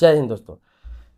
जय हिंद दोस्तों।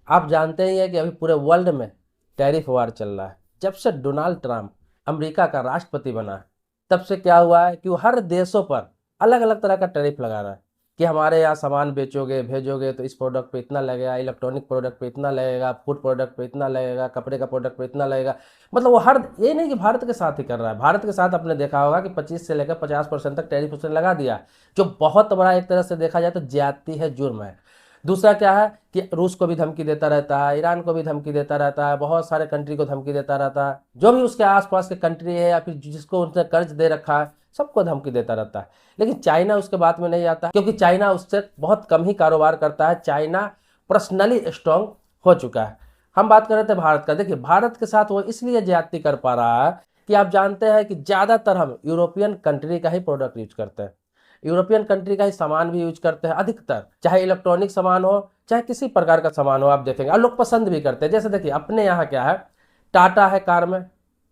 आप जानते ही हैं कि अभी पूरे वर्ल्ड में टैरिफ वार चल रहा है। जब से डोनाल्ड ट्रंप अमेरिका का राष्ट्रपति बना है तब से क्या हुआ है कि वो हर देशों पर अलग अलग तरह का टैरिफ लगा रहा है कि हमारे यहाँ सामान बेचोगे भेजोगे तो इस प्रोडक्ट पे इतना लगेगा, इलेक्ट्रॉनिक प्रोडक्ट पे इतना लगेगा, फूड प्रोडक्ट पे इतना लगेगा, कपड़े का प्रोडक्ट पे इतना लगेगा। मतलब वो हर ये नहीं कि भारत के साथ ही कर रहा है। भारत के साथ आपने देखा होगा कि 25 से लेकर 50% तक टैरिफ उसने लगा दिया, जो बहुत बड़ा एक तरह से देखा जाए तो ज्यादती है, जुर्म है। दूसरा क्या है कि रूस को भी धमकी देता रहता है, ईरान को भी धमकी देता रहता है, बहुत सारे कंट्री को धमकी देता रहता है, जो भी उसके आसपास के कंट्री है या फिर जिसको उसने कर्ज दे रखा है सबको धमकी देता रहता है। लेकिन चाइना उसके बात में नहीं आता, क्योंकि चाइना उससे बहुत कम ही कारोबार करता है। चाइना पर्सनली स्ट्रांग हो चुका है। हम बात कर रहे थे भारत का। देखिए, भारत के साथ वो इसलिए ज्यादती कर पा रहा है कि आप जानते हैं कि ज्यादातर हम यूरोपियन कंट्री का ही प्रोडक्ट यूज करते हैं, यूरोपियन कंट्री का ही सामान भी यूज करते हैं अधिकतर, चाहे इलेक्ट्रॉनिक सामान हो चाहे किसी प्रकार का सामान हो। आप देखेंगे और लोग पसंद भी करते हैं। जैसे देखिए, अपने यहाँ क्या है, टाटा है कार में,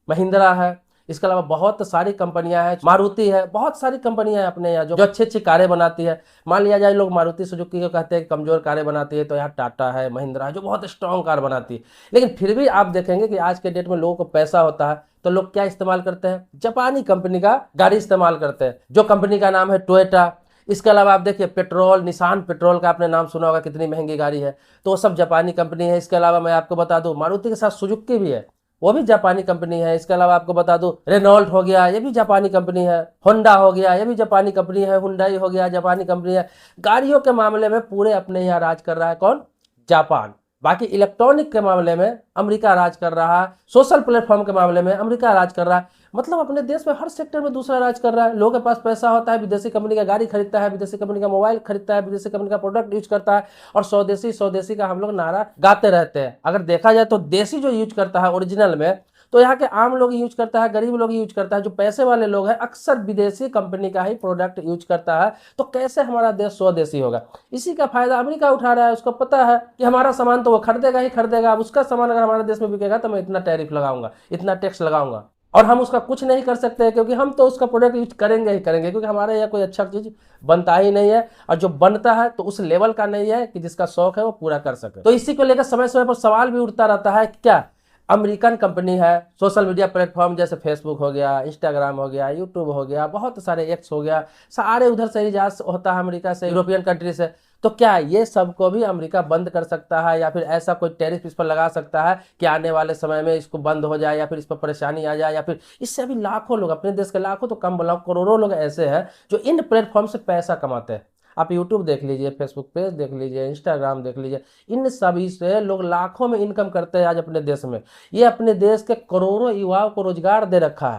महिंद्रा है, इसके अलावा बहुत सारी कंपनियां हैं, मारुति है, बहुत सारी कंपनियां हैं अपने यहाँ जो अच्छी अच्छी कारें बनाती है। मान लिया जाए लोग मारुति सुजुकी को कहते हैं कमजोर कारें बनाती है, तो यहाँ टाटा है, महिंद्रा है जो बहुत स्ट्रॉन्ग कार बनाती है। लेकिन फिर भी आप देखेंगे कि आज के डेट में लोगों को पैसा होता है तो लोग क्या इस्तेमाल करते हैं, जापानी कंपनी का गाड़ी इस्तेमाल करते हैं, जो कंपनी का नाम है टोयोटा। इसके अलावा आप देखिए पेट्रोल, निसान पेट्रोल का आपने नाम सुना होगा, कितनी महंगी गाड़ी है, तो वो सब जापानी कंपनी है। इसके अलावा मैं आपको बता दूं मारुति के साथ सुजुकी भी है, वो भी जापानी कंपनी है। इसके अलावा आपको बता दूं रेनॉल्ट हो गया, ये भी जापानी कंपनी है। होंडा हो गया, ये भी जापानी कंपनी है। हुंडई हो गया, जापानी कंपनी है। गाड़ियों के मामले में पूरे अपने यहाँ राज कर रहा है कौन, जापान। बाकी इलेक्ट्रॉनिक के मामले में अमेरिका राज कर रहा है, सोशल प्लेटफॉर्म के मामले में अमेरिका राज कर रहा है। मतलब अपने देश में हर सेक्टर में दूसरा राज कर रहा है। लोगों के पास पैसा होता है, विदेशी कंपनी का गाड़ी खरीदता है, विदेशी कंपनी का मोबाइल खरीदता है, विदेशी कंपनी का प्रोडक्ट यूज करता है, और स्वदेशी स्वदेशी का हम लोग नारा गाते रहते हैं। अगर देखा जाए तो देशी जो यूज करता है ओरिजिनल में, तो यहाँ के आम लोग यूज करता है, गरीब लोग यूज करता है, जो पैसे वाले लोग हैं अक्सर विदेशी कंपनी का ही प्रोडक्ट यूज करता है। तो कैसे हमारा देश स्वदेशी होगा? इसी का फायदा अमेरिका उठा रहा है। उसको पता है कि हमारा सामान तो वो खरीदेगा ही खरीदेगा। अब उसका सामान अगर हमारे देश में बिकेगा तो मैं इतना टैरिफ लगाऊंगा, इतना टैक्स लगाऊंगा, और हम उसका कुछ नहीं कर सकते क्योंकि हम तो उसका प्रोडक्ट यूज करेंगे ही करेंगे, क्योंकि हमारे यहाँ कोई अच्छा चीज बनता ही नहीं है, और जो बनता है तो उस लेवल का नहीं है कि जिसका शौक है वो पूरा कर सके। तो इसी को लेकर समय समय पर सवाल भी उठता रहता है कि क्या अमेरिकन कंपनी है, सोशल मीडिया प्लेटफॉर्म जैसे फेसबुक हो गया, इंस्टाग्राम हो गया, यूट्यूब हो गया, बहुत सारे एक्स हो गया, सारे उधर से ही जांच होता है अमेरिका से, यूरोपियन कंट्री से। तो क्या ये सबको भी अमेरिका बंद कर सकता है, या फिर ऐसा कोई टैरिफ इस पर लगा सकता है कि आने वाले समय में इसको बंद हो जाए, या फिर इस पर परेशानी आ जाए, या फिर इससे अभी लाखों लोग, अपने देश के लाखों तो कम बोला करोड़ों लोग ऐसे हैं जो इन प्लेटफॉर्म से पैसा कमाते हैं। आप यूट्यूब देख लीजिए, फेसबुक पेज देख लीजिए, इंस्टाग्राम देख लीजिए, इन सभी से लोग लाखों में इनकम करते हैं आज अपने देश में। ये अपने देश के करोड़ों युवाओं को रोजगार दे रखा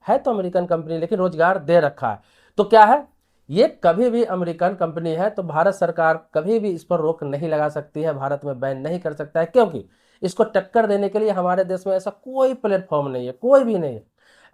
है तो अमेरिकन कंपनी, लेकिन रोजगार दे रखा है। तो क्या है, ये कभी भी अमेरिकन कंपनी है तो भारत सरकार कभी भी इस पर रोक नहीं लगा सकती है, भारत में बैन नहीं कर सकता है, क्योंकि इसको टक्कर देने के लिए हमारे देश में ऐसा कोई प्लेटफॉर्म नहीं है, कोई भी नहीं है।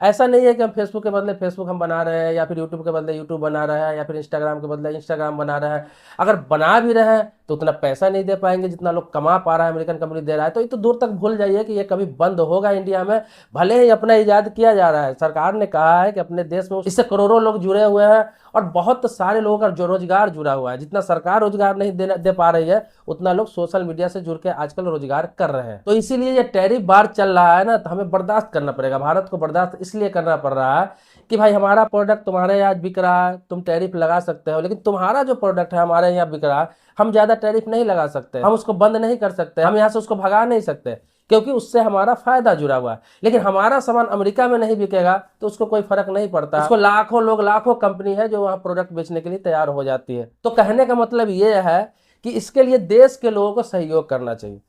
ऐसा नहीं है कि हम फेसबुक के बदले फेसबुक हम बना रहे हैं, या फिर यूट्यूब के बदले यूट्यूब बना रहे हैं, या फिर इंस्टाग्राम के बदले इंस्टाग्राम बना रहे हैं। अगर बना भी रहे हैं तो उतना पैसा नहीं दे पाएंगे जितना लोग कमा पा रहा है, अमेरिकन कंपनी दे रहा है। तो ये तो दूर तक भूल जाइए कि ये कभी बंद होगा इंडिया में। भले ही अपना इजाद किया जा रहा है, सरकार ने कहा है कि अपने देश में इससे करोड़ों लोग जुड़े हुए हैं, और बहुत सारे लोगों का जो रोजगार जुड़ा हुआ है। जितना सरकार रोजगार नहीं दे पा रही है, उतना लोग सोशल मीडिया से जुड़ के आजकल रोजगार कर रहे हैं। तो इसीलिए ये टैरिफ बार चल रहा है ना, तो हमें बर्दाश्त करना पड़ेगा। भारत को बर्दाश्त इसलिए करना पड़ रहा है कि भाई हमारा प्रोडक्ट तुम्हारे यहाँ बिक रहा है, तुम टैरिफ लगा सकते हो, लेकिन तुम्हारा जो प्रोडक्ट है हमारे यहाँ बिक रहा है, हम ज्यादा टैरिफ नहीं लगा सकते, हम उसको बंद नहीं कर सकते, हम यहाँ से उसको भगा नहीं सकते, क्योंकि उससे हमारा फायदा जुड़ा हुआ है। लेकिन हमारा सामान अमेरिका में नहीं बिकेगा तो उसको कोई फर्क नहीं पड़ता। उसको लाखों लोग, लाखों कंपनी है जो वहाँ प्रोडक्ट बेचने के लिए तैयार हो जाती है। तो कहने का मतलब ये है कि इसके लिए देश के लोगों को सहयोग करना चाहिए।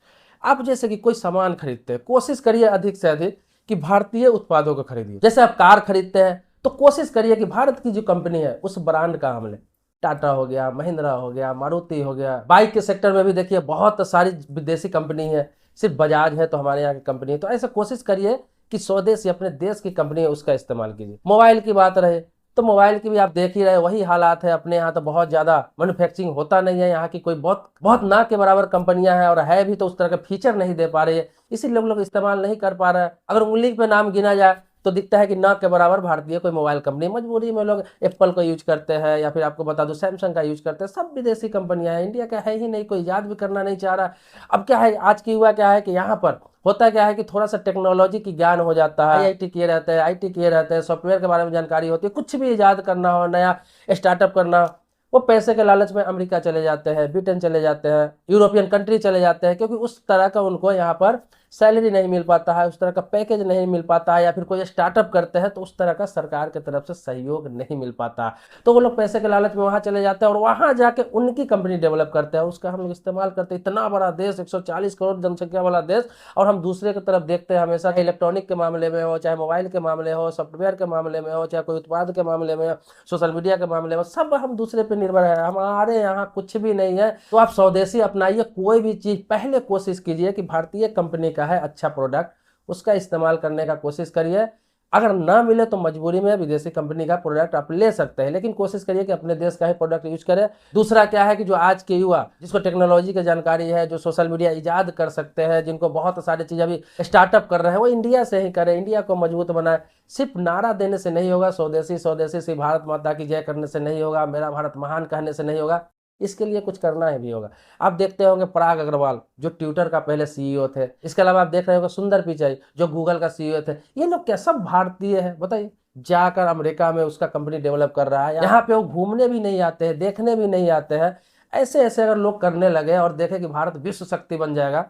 आप जैसे कि कोई सामान खरीदते हैं, कोशिश करिए अधिक से अधिक कि भारतीय उत्पादों को खरीदिए। जैसे आप कार खरीदते हैं तो कोशिश करिए कि भारत की जो कंपनी है उस ब्रांड का हम लें। टाटा हो गया, महिंद्रा हो गया, मारुति हो गया। बाइक के सेक्टर में भी देखिए बहुत सारी विदेशी कंपनी है, सिर्फ बजाज है तो हमारे यहाँ की कंपनी है। तो ऐसा कोशिश करिए कि स्वदेशी अपने देश की कंपनी है उसका इस्तेमाल कीजिए। मोबाइल की बात रहे तो मोबाइल की भी आप देख ही रहे, वही हालात है। अपने यहाँ तो बहुत ज्यादा मैन्युफैक्चरिंग होता नहीं है, यहाँ की कोई बहुत बहुत ना के बराबर कंपनियां हैं, और है भी तो उस तरह के फीचर नहीं दे पा रही है, इसीलिए लोग इस्तेमाल नहीं कर पा रहे हैं। अगर उंगली पे नाम गिना जाए तो दिखता है कि ना के बराबर भारतीय कोई मोबाइल कंपनी, मजबूरी में लोग एप्पल को यूज करते हैं, या फिर आपको बता दूं सैमसंग का यूज करते हैं। सब विदेशी कंपनियां हैं, इंडिया का है ही नहीं, कोई याद भी करना नहीं चाह रहा। अब क्या है, आज की युवा क्या है कि यहाँ पर होता क्या है कि थोड़ा सा टेक्नोलॉजी की ज्ञान हो जाता है, आईआईटी किए रहते हैं, आईटी किए रहते हैं, सॉफ्टवेयर के बारे में जानकारी होती है, कुछ भी इजाद करना हो, नया स्टार्टअप करना हो, वो पैसे के लालच में अमेरिका चले जाते हैं, ब्रिटेन चले जाते हैं, यूरोपियन कंट्री चले जाते हैं, क्योंकि उस तरह का उनको यहाँ पर सैलरी नहीं मिल पाता है, उस तरह का पैकेज नहीं मिल पाता है, या फिर कोई स्टार्टअप करते हैं तो उस तरह का सरकार की तरफ से सहयोग नहीं मिल पाता। तो वो लोग पैसे के लालच में वहां चले जाते हैं और वहां जाके उनकी कंपनी डेवलप करते हैं, उसका हम लोग इस्तेमाल करते हैं। इतना बड़ा देश, 140 करोड़ जनसंख्या वाला देश, और हम दूसरे की तरफ देखते हैं हमेशा, इलेक्ट्रॉनिक के मामले में हो, चाहे मोबाइल के मामले हो, सॉफ्टवेयर के मामले में हो, चाहे कोई उत्पाद के मामले में, सोशल मीडिया के मामले में, सब हम दूसरे पे निर्भर है, हमारे यहाँ कुछ भी नहीं है। तो आप स्वदेशी अपनाइए, कोई भी चीज पहले कोशिश कीजिए कि भारतीय कंपनी का है अच्छा प्रोडक्ट, उसका इस्तेमाल करने का कोशिश करिए। अगर ना मिले तो मजबूरी में विदेशी कंपनी का प्रोडक्ट आप ले सकते हैं, लेकिन कोशिश करिए कि अपने देश का ही प्रोडक्ट यूज करें। दूसरा क्या है कि जो आज के युवा, जिसको टेक्नोलॉजी की जानकारी है, जो सोशल मीडिया इजाद कर सकते हैं, जिनको बहुत सारी चीजें अभी स्टार्टअप कर रहे हैं, वो इंडिया से ही करें, इंडिया को मजबूत बनाए। सिर्फ नारा देने से नहीं होगा, स्वदेशी स्वदेशी से भारत माता की जय करने से नहीं होगा, मेरा भारत महान कहने से नहीं होगा, इसके लिए कुछ करना है भी होगा। आप देखते होंगे पराग अग्रवाल जो ट्विटर का पहले सीईओ थे, इसके अलावा आप देख रहे होंगे सुंदर पिचाई जो गूगल का सीईओ थे, ये लोग क्या सब भारतीय है? बताइए, जाकर अमेरिका में उसका कंपनी डेवलप कर रहा है, यहाँ पे वो घूमने भी नहीं आते हैं, देखने भी नहीं आते हैं। ऐसे ऐसे अगर लोग करने लगे और देखे कि भारत विश्व शक्ति बन जाएगा,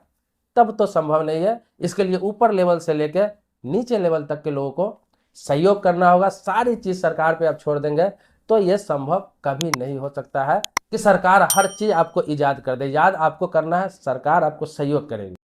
तब तो संभव नहीं है। इसके लिए ऊपर लेवल से लेकर नीचे लेवल तक के लोगों को सहयोग करना होगा। सारी चीज सरकार पे आप छोड़ देंगे तो यह संभव कभी नहीं हो सकता है कि सरकार हर चीज आपको इजाद कर दे। याद आपको करना है, सरकार आपको सहयोग करेगी।